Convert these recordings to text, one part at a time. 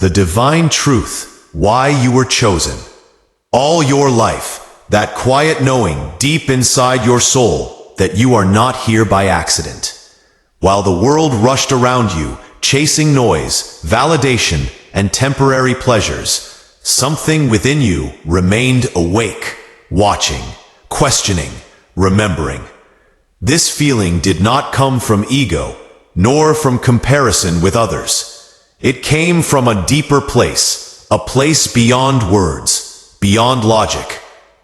The divine truth, why you were chosen. All your life, that quiet knowing deep inside your soul that you are not here by accident. While the world rushed around you, chasing noise, validation, and temporary pleasures, something within you remained awake, watching, questioning, remembering. This feeling did not come from ego, nor from comparison with others. It came from a deeper place, a place beyond words, beyond logic.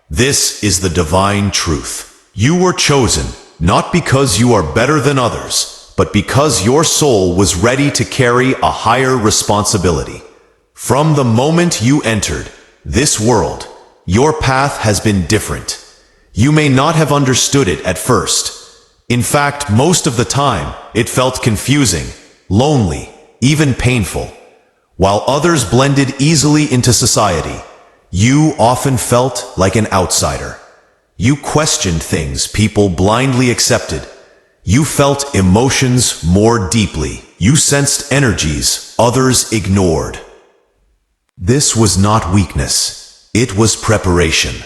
This is the divine truth. You were chosen, not because you are better than others, but because your soul was ready to carry a higher responsibility. From the moment you entered this world, your path has been different. You may not have understood it at first. In fact, most of the time, it felt confusing, lonely, even painful. While others blended easily into society, you often felt like an outsider. You questioned things people blindly accepted. You felt emotions more deeply. You sensed energies others ignored. This was not weakness. It was preparation.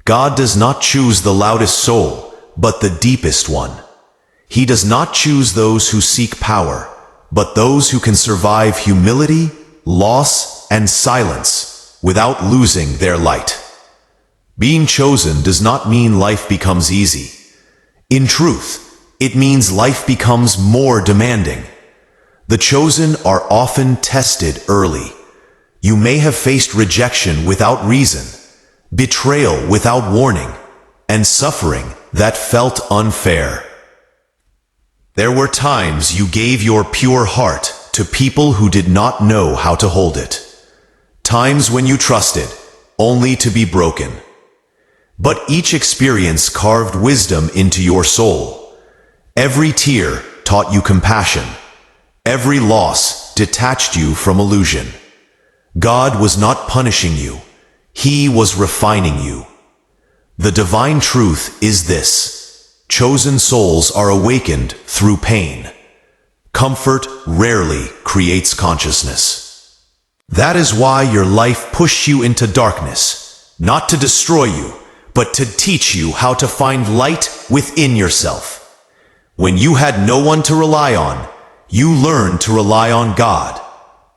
God does not choose the loudest soul, but the deepest one. He does not choose those who seek power, but those who can survive humility, loss, and silence without losing their light. Being chosen does not mean life becomes easy. In truth, it means life becomes more demanding. The chosen are often tested early. You may have faced rejection without reason, betrayal without warning, and suffering that felt unfair. There were times you gave your pure heart to people who did not know how to hold it. Times when you trusted, only to be broken. But each experience carved wisdom into your soul. Every tear taught you compassion. Every loss detached you from illusion. God was not punishing you. He was refining you. The divine truth is this. Chosen souls are awakened through pain. Comfort rarely creates consciousness. That is why your life pushed you into darkness, not to destroy you, but to teach you how to find light within yourself. When you had no one to rely on, you learned to rely on God.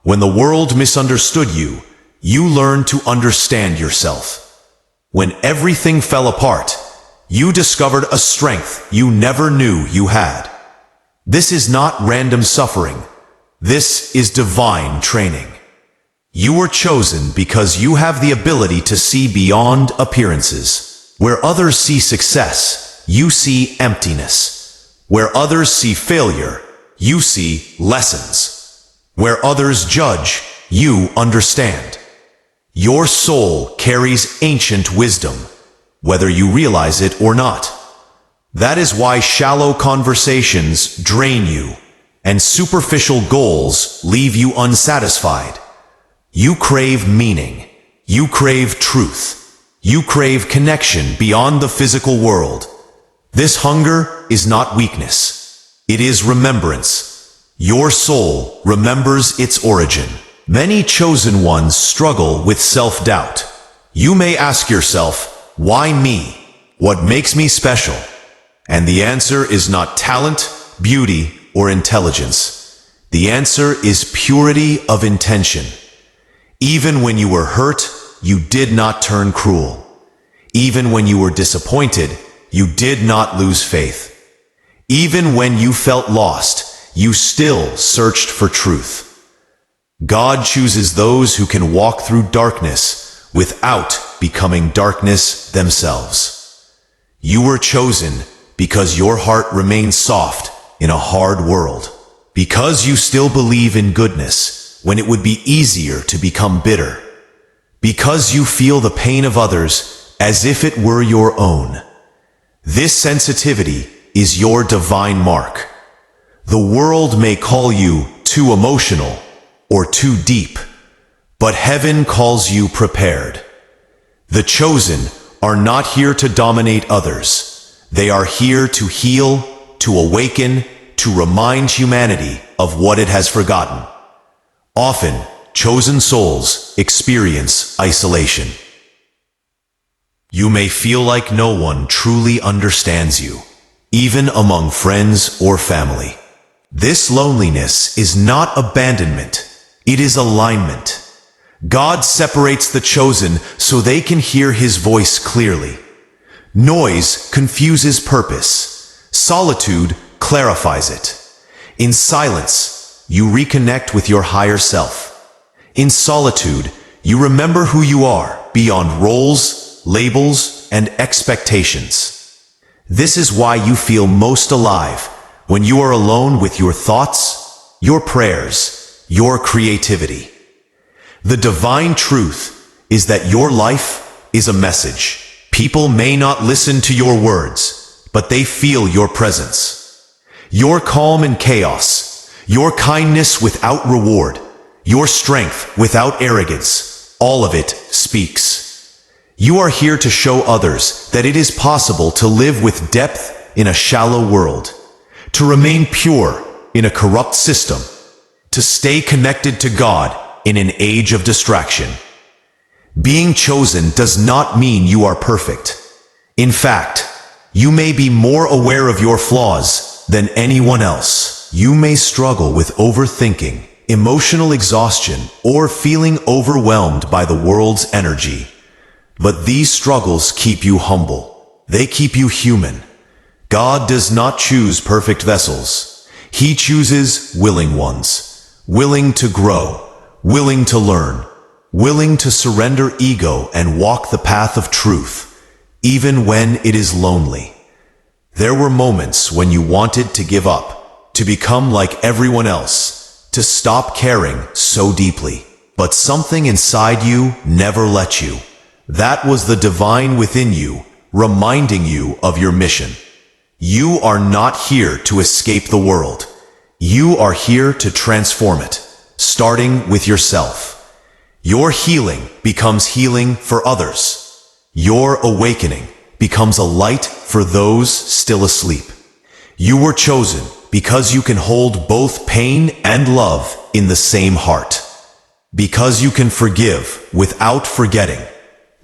When the world misunderstood you, you learned to understand yourself. When everything fell apart, you discovered a strength you never knew you had. This is not random suffering. This is divine training. You were chosen because you have the ability to see beyond appearances. Where others see success, you see emptiness. Where others see failure, you see lessons. Where others judge, you understand. Your soul carries ancient wisdom, whether you realize it or not. That is why shallow conversations drain you, and superficial goals leave you unsatisfied. You crave meaning. You crave truth. You crave connection beyond the physical world. This hunger is not weakness. It is remembrance. Your soul remembers its origin. Many chosen ones struggle with self-doubt. You may ask yourself, why me? What makes me special? And the answer is not talent, beauty, or intelligence. The answer is purity of intention. Even when you were hurt, you did not turn cruel. Even when you were disappointed, you did not lose faith. Even when you felt lost, you still searched for truth. God chooses those who can walk through darkness without becoming darkness themselves. You were chosen because your heart remains soft in a hard world. Because you still believe in goodness when it would be easier to become bitter. Because you feel the pain of others as if it were your own. This sensitivity is your divine mark. The world may call you too emotional or too deep, but heaven calls you prepared. The chosen are not here to dominate others. They are here to heal, to awaken, to remind humanity of what it has forgotten. Often, chosen souls experience isolation. You may feel like no one truly understands you, even among friends or family. This loneliness is not abandonment, it is alignment. God separates the chosen so they can hear his voice clearly. Noise confuses purpose. Solitude clarifies it. In silence, you reconnect with your higher self. In solitude, you remember who you are beyond roles, labels, and expectations. This is why you feel most alive when you are alone with your thoughts, your prayers, your creativity. The divine truth is that your life is a message. People may not listen to your words, but they feel your presence. Your calm in chaos, your kindness without reward, your strength without arrogance, all of it speaks. You are here to show others that it is possible to live with depth in a shallow world, to remain pure in a corrupt system, to stay connected to God in an age of distraction. Being chosen does not mean you are perfect. In fact, you may be more aware of your flaws than anyone else. You may struggle with overthinking, emotional exhaustion, or feeling overwhelmed by the world's energy. But these struggles keep you humble. They keep you human. God does not choose perfect vessels. He chooses willing ones, willing to grow, willing to learn, willing to surrender ego and walk the path of truth, even when it is lonely. There were moments when you wanted to give up, to become like everyone else, to stop caring so deeply. But something inside you never let you. That was the divine within you, reminding you of your mission. You are not here to escape the world. You are here to transform it, starting with yourself. Your healing becomes healing for others. Your awakening becomes a light for those still asleep. You were chosen because you can hold both pain and love in the same heart. Because you can forgive without forgetting,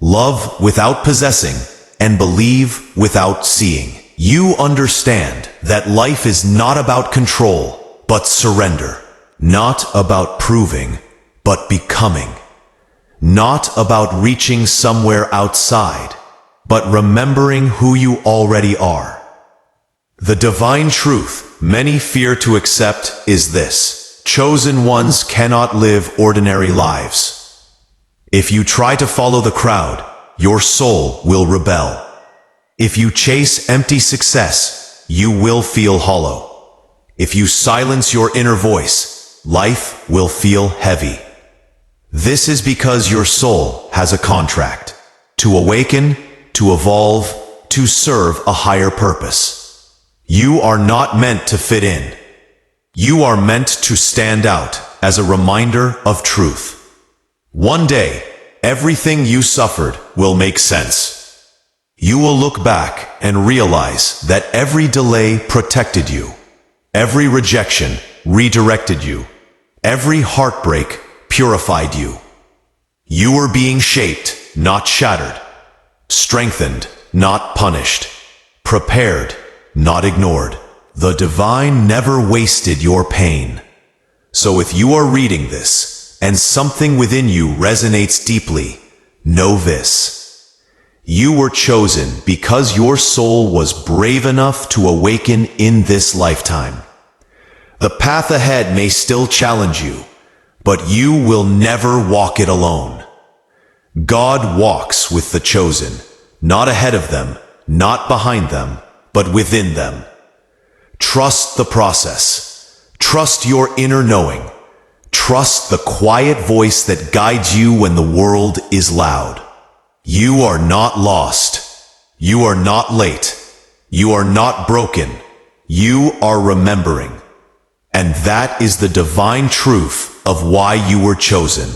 love without possessing, and believe without seeing. You understand that life is not about control, but surrender. Not about proving, but becoming. Not about reaching somewhere outside, but remembering who you already are. The divine truth many fear to accept is this: chosen ones cannot live ordinary lives. If you try to follow the crowd, your soul will rebel. If you chase empty success, you will feel hollow. If you silence your inner voice, life will feel heavy. This is because your soul has a contract: to awaken, to evolve, to serve a higher purpose. You are not meant to fit in. You are meant to stand out as a reminder of truth. One day, everything you suffered will make sense. You will look back and realize that every delay protected you. Every rejection redirected you. Every heartbreak purified you. You were being shaped, not shattered. Strengthened, not punished. Prepared, not ignored. The divine never wasted your pain. So if you are reading this, and something within you resonates deeply, know this: you were chosen because your soul was brave enough to awaken in this lifetime. The path ahead may still challenge you, but you will never walk it alone. God walks with the chosen, not ahead of them, not behind them, but within them. Trust the process. Trust your inner knowing. Trust the quiet voice that guides you when the world is loud. You are not lost. You are not late. You are not broken. You are remembering. And that is the divine truth of why you were chosen.